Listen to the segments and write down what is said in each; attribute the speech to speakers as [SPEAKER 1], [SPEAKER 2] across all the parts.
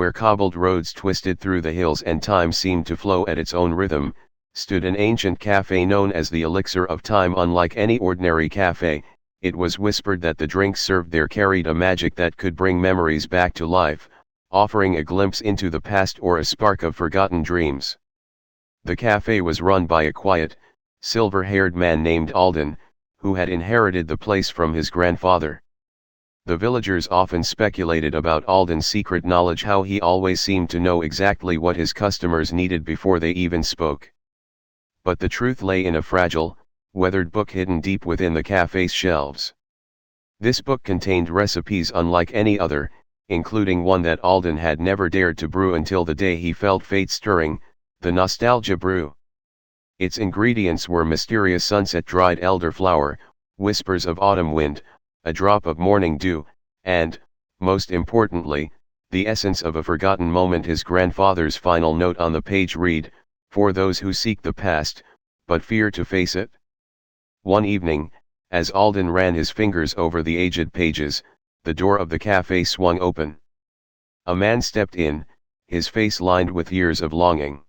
[SPEAKER 1] where cobbled roads twisted through the hills and time seemed to flow at its own rhythm, stood an ancient cafe known as the Elixir of Time. Unlike any ordinary cafe, it was whispered that the drinks served there carried a magic that could bring memories back to life, offering a glimpse into the past or a spark of forgotten dreams. The cafe was run by a quiet, silver-haired man named Alden, who had inherited the place from his grandfather. The villagers often speculated about Alden's secret knowledge, how he always seemed to know exactly what his customers needed before they even spoke. But the truth lay in a fragile, weathered book hidden deep within the cafe's shelves. This book contained recipes unlike any other, including one that Alden had never dared to brew until the day he felt fate stirring, the nostalgia brew. Its ingredients were mysterious sunset dried elderflower, whispers of autumn wind, a drop of morning dew, and, most importantly, the essence of a forgotten moment. His grandfather's final note on the page read, "For those who seek the past, but fear to face it." One evening, as Alden ran his fingers over the aged pages, the door of the cafe swung open. A man stepped in, his face lined with years of longing.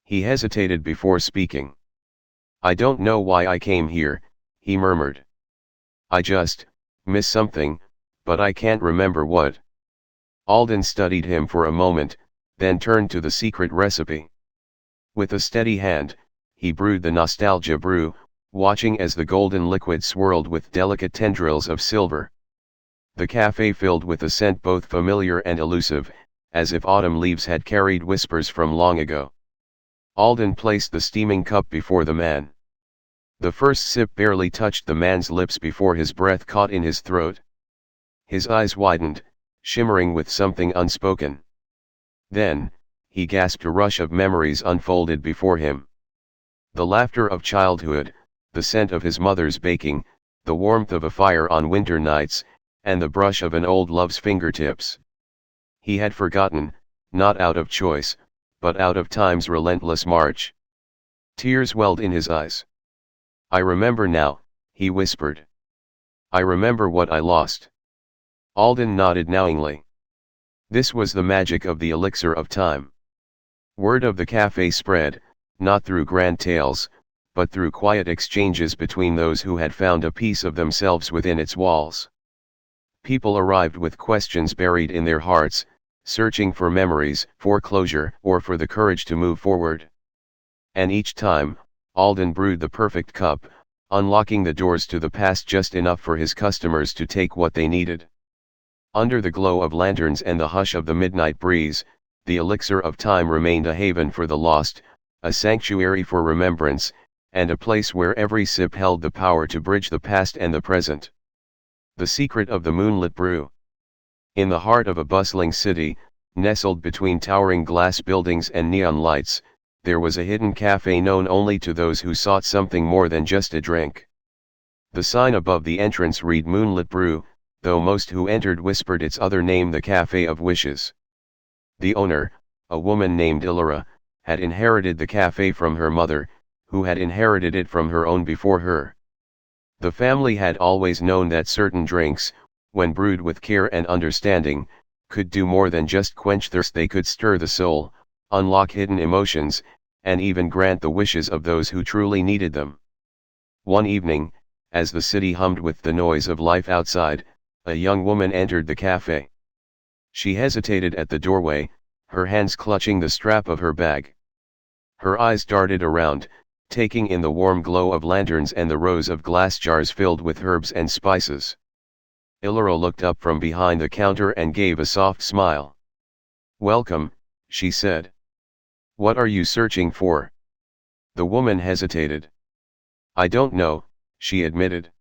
[SPEAKER 1] He hesitated before speaking. "I don't know why I came here," he murmured. "I just missed something, but I can't remember what." Alden studied him for a moment, then turned to the secret recipe. With a steady hand, he brewed the nostalgia brew, watching as the golden liquid swirled with delicate tendrils of silver. The cafe filled with a scent both familiar and elusive, as if autumn leaves had carried whispers from long ago. Alden placed the steaming cup before the man. The first sip barely touched the man's lips before his breath caught in his throat. His eyes widened, shimmering with something unspoken. Then, he gasped. A rush of memories unfolded before him. The laughter of childhood, the scent of his mother's baking, the warmth of a fire on winter nights, and the brush of an old love's fingertips. He had forgotten, not out of choice, but out of time's relentless march. Tears welled in his eyes. "I remember now," he whispered. "I remember what I lost." Alden nodded knowingly. This was the magic of the elixir of time. Word of the cafe spread, not through grand tales, but through quiet exchanges between those who had found a piece of themselves within its walls. People arrived with questions buried in their hearts, searching for memories, for closure, or for the courage to move forward. And each time, Alden brewed the perfect cup, unlocking the doors to the past just enough for his customers to take what they needed. Under the glow of lanterns and the hush of the midnight breeze, the elixir of time remained a haven for the lost, a sanctuary for remembrance, and a place where every sip held the power to bridge the past and the present. The secret of the moonlit brew. In the heart of a bustling city, nestled between towering glass buildings and neon lights, there was a hidden cafe known only to those who sought something more than just a drink. The sign above the entrance read Moonlit Brew, though most who entered whispered its other name, the Cafe of Wishes. The owner, a woman named Illyra, had inherited the cafe from her mother, who had inherited it from her own before her. The family had always known that certain drinks, when brewed with care and understanding, could do more than just quench thirst. They could stir the soul, unlock hidden emotions, and even grant the wishes of those who truly needed them. One evening, as the city hummed with the noise of life outside, a young woman entered the cafe. She hesitated at the doorway, her hands clutching the strap of her bag. Her eyes darted around, taking in the warm glow of lanterns and the rows of glass jars filled with herbs and spices. Illyra looked up from behind the counter and gave a soft smile. "Welcome," she said. "What are you searching for?" The woman hesitated. "I don't know," she admitted.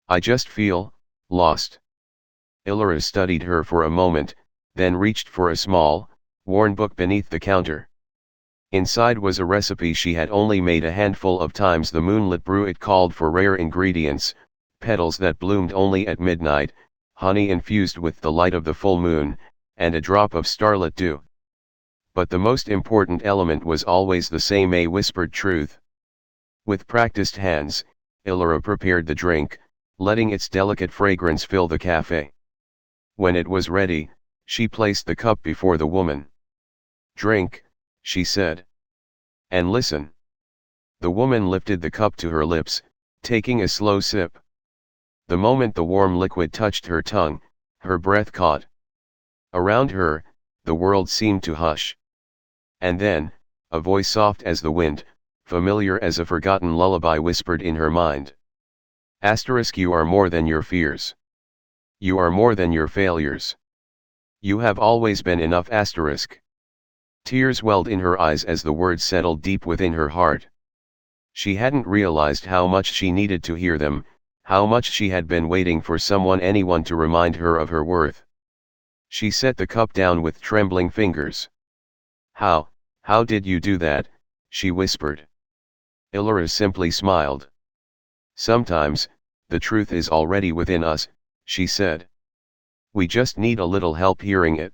[SPEAKER 1] "I just feel lost." Illyra studied her for a moment, then reached for a small, worn book beneath the counter. Inside was a recipe she had only made a handful of times. The moonlit brew. It called for rare ingredients, petals that bloomed only at midnight, honey infused with the light of the full moon, and a drop of starlit dew. But the most important element was always the same: a whispered truth. With practiced hands, Illyra prepared the drink, letting its delicate fragrance fill the cafe. When it was ready, She placed the cup before the woman. "Drink," she said. "And listen." The woman lifted the cup to her lips, taking a slow sip. The moment the warm liquid touched her tongue, her breath caught. Around her, the world seemed to hush. And then, a voice soft as the wind, familiar as a forgotten lullaby, whispered in her mind. You are more than your fears. You are more than your failures. You have always been enough. Tears welled in her eyes as the words settled deep within her heart. She hadn't realized how much she needed to hear them, how much she had been waiting for anyone to remind her of her worth. She set the cup down with trembling fingers. How did you do that?" she whispered. Ilora simply smiled. "Sometimes, the truth is already within us," she said. "We just need a little help hearing it."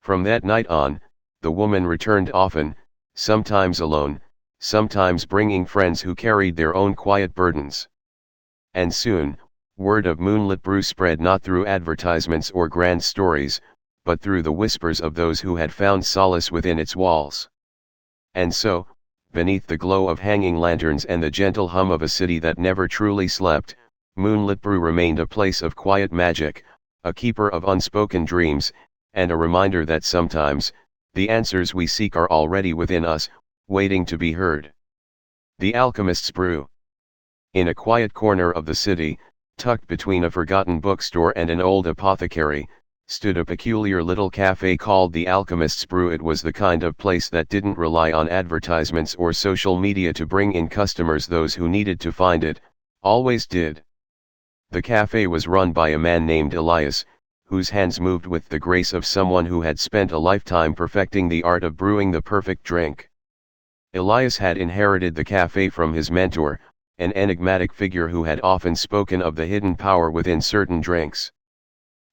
[SPEAKER 1] From that night on, the woman returned often, sometimes alone, sometimes bringing friends who carried their own quiet burdens. And soon, word of moonlit brew spread not through advertisements or grand stories, but through the whispers of those who had found solace within its walls. And so, beneath the glow of hanging lanterns and the gentle hum of a city that never truly slept, moonlit brew remained a place of quiet magic, a keeper of unspoken dreams, and a reminder that sometimes, the answers we seek are already within us, waiting to be heard. The Alchemist's Brew. In a quiet corner of the city, tucked between a forgotten bookstore and an old apothecary, stood a peculiar little cafe called the Alchemist's Brew. It was the kind of place that didn't rely on advertisements or social media to bring in customers. Those who needed to find it, always did. The cafe was run by a man named Elias, whose hands moved with the grace of someone who had spent a lifetime perfecting the art of brewing the perfect drink. Elias had inherited the cafe from his mentor, an enigmatic figure who had often spoken of the hidden power within certain drinks.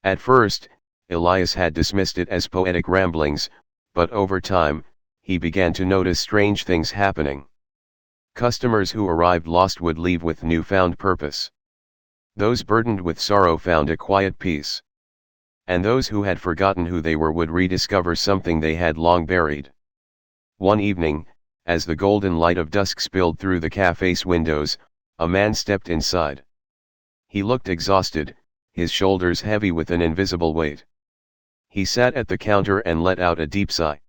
[SPEAKER 1] At first, Elias had dismissed it as poetic ramblings, but over time, he began to notice strange things happening. Customers who arrived lost would leave with newfound purpose. Those burdened with sorrow found a quiet peace. And those who had forgotten who they were would rediscover something they had long buried. One evening, as the golden light of dusk spilled through the cafe's windows, a man stepped inside. He looked exhausted, his shoulders heavy with an invisible weight. He sat at the counter and let out a deep sigh.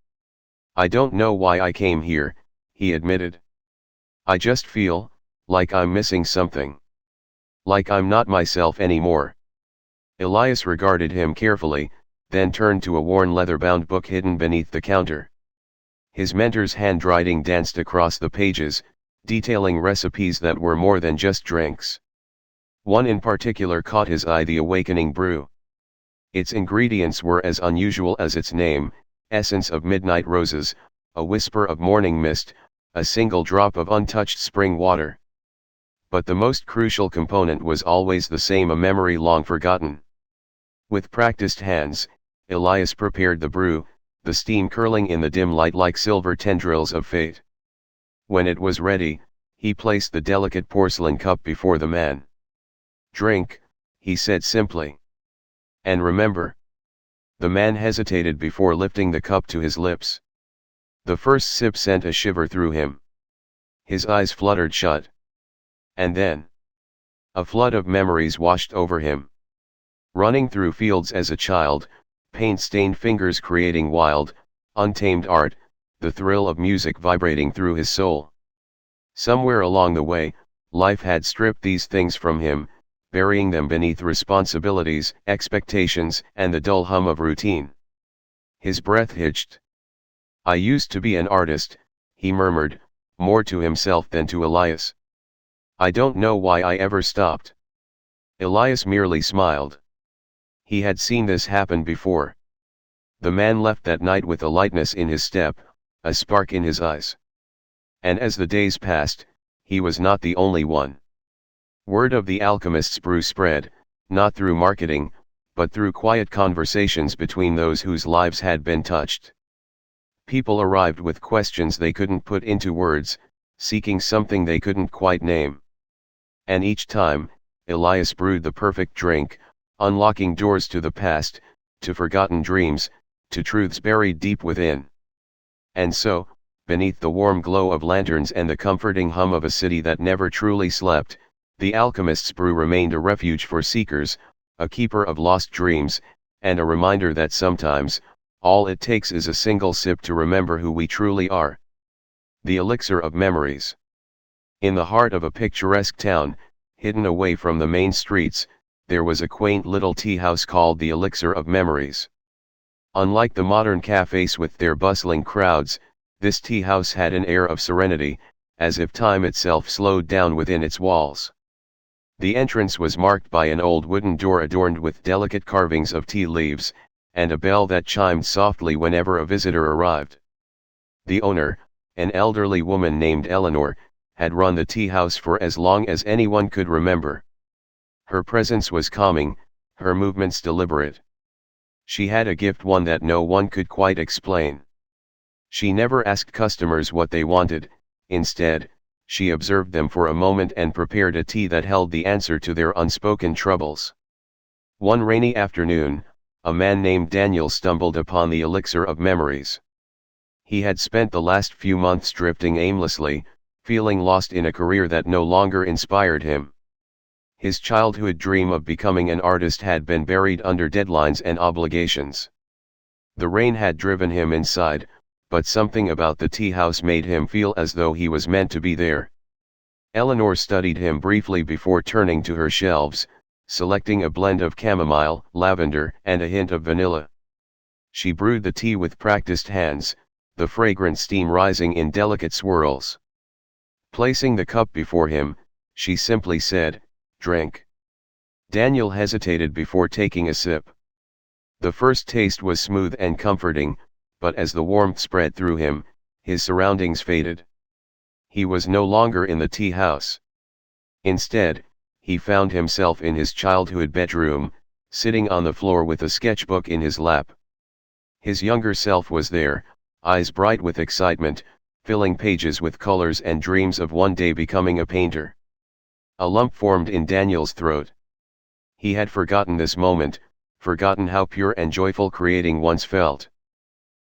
[SPEAKER 1] "I don't know why I came here," he admitted. "I just feel like I'm missing something. Like I'm not myself anymore." Elias regarded him carefully, then turned to a worn leather-bound book hidden beneath the counter. His mentor's handwriting danced across the pages, detailing recipes that were more than just drinks. One in particular caught his eye: the Awakening Brew. Its ingredients were as unusual as its name: essence of midnight roses, a whisper of morning mist, a single drop of untouched spring water. But the most crucial component was always the same: a memory long forgotten. With practiced hands, Elias prepared the brew, the steam curling in the dim light like silver tendrils of fate. When it was ready, he placed the delicate porcelain cup before the man. "Drink," he said simply. "And remember." The man hesitated before lifting the cup to his lips. The first sip sent a shiver through him. His eyes fluttered shut. And then, a flood of memories washed over him. Running through fields as a child, paint-stained fingers creating wild, untamed art, the thrill of music vibrating through his soul. Somewhere along the way, life had stripped these things from him, burying them beneath responsibilities, expectations, and the dull hum of routine. His breath hitched. "I used to be an artist," he murmured, more to himself than to Elias. "I don't know why I ever stopped." Elias merely smiled. He had seen this happen before. The man left that night with a lightness in his step, a spark in his eyes. And as the days passed, he was not the only one. Word of the Alchemist's Brew spread, not through marketing, but through quiet conversations between those whose lives had been touched. People arrived with questions they couldn't put into words, seeking something they couldn't quite name. And each time, Elias brewed the perfect drink, unlocking doors to the past, to forgotten dreams, to truths buried deep within. And so, beneath the warm glow of lanterns and the comforting hum of a city that never truly slept, the alchemist's brew remained a refuge for seekers, a keeper of lost dreams, and a reminder that sometimes, all it takes is a single sip to remember who we truly are. The elixir of memories. In the heart of a picturesque town, hidden away from the main streets, there was a quaint little tea house called the Elixir of Memories. Unlike the modern cafes with their bustling crowds, this tea house had an air of serenity, as if time itself slowed down within its walls. The entrance was marked by an old wooden door adorned with delicate carvings of tea leaves, and a bell that chimed softly whenever a visitor arrived. The owner, an elderly woman named Eleanor, had run the tea house for as long as anyone could remember. Her presence was calming, her movements deliberate. She had a gift, one that no one could quite explain. She never asked customers what they wanted. Instead, she observed them for a moment and prepared a tea that held the answer to their unspoken troubles. One rainy afternoon, a man named Daniel stumbled upon the Elixir of Memories. He had spent the last few months drifting aimlessly, feeling lost in a career that no longer inspired him. His childhood dream of becoming an artist had been buried under deadlines and obligations. The rain had driven him inside, but something about the tea house made him feel as though he was meant to be there. Eleanor studied him briefly before turning to her shelves, selecting a blend of chamomile, lavender, and a hint of vanilla. She brewed the tea with practiced hands, the fragrant steam rising in delicate swirls. Placing the cup before him, she simply said, "Drink." Daniel hesitated before taking a sip. The first taste was smooth and comforting, but as the warmth spread through him, his surroundings faded. He was no longer in the tea house. Instead, he found himself in his childhood bedroom, sitting on the floor with a sketchbook in his lap. His younger self was there, eyes bright with excitement, filling pages with colors and dreams of one day becoming a painter. A lump formed in Daniel's throat. He had forgotten this moment, forgotten how pure and joyful creating once felt.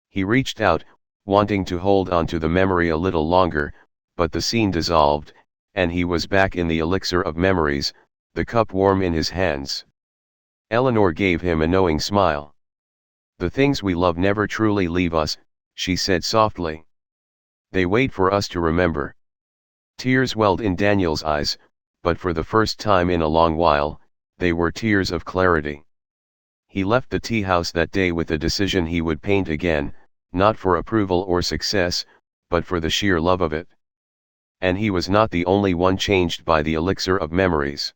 [SPEAKER 1] He reached out, wanting to hold on to the memory a little longer, but the scene dissolved, and he was back in the Elixir of Memories, the cup warm in his hands. Eleanor gave him a knowing smile. "The things we love never truly leave us," she said softly. "They wait for us to remember." Tears welled in Daniel's eyes, but for the first time in a long while, they were tears of clarity. He left the tea house that day with a decision: he would paint again, not for approval or success, but for the sheer love of it. And he was not the only one changed by the Elixir of Memories.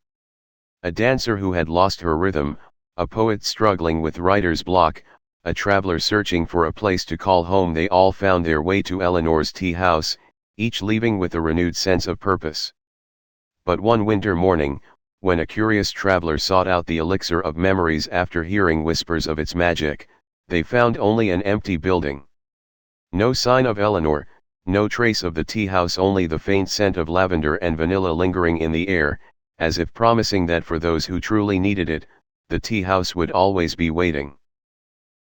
[SPEAKER 1] A dancer who had lost her rhythm, a poet struggling with writer's block, a traveler searching for a place to call home, they all found their way to Eleanor's tea house, each leaving with a renewed sense of purpose. But one winter morning, when a curious traveler sought out the Elixir of Memories after hearing whispers of its magic, they found only an empty building. No sign of Eleanor, no trace of the tea house, only the faint scent of lavender and vanilla lingering in the air, as if promising that for those who truly needed it, the tea house would always be waiting.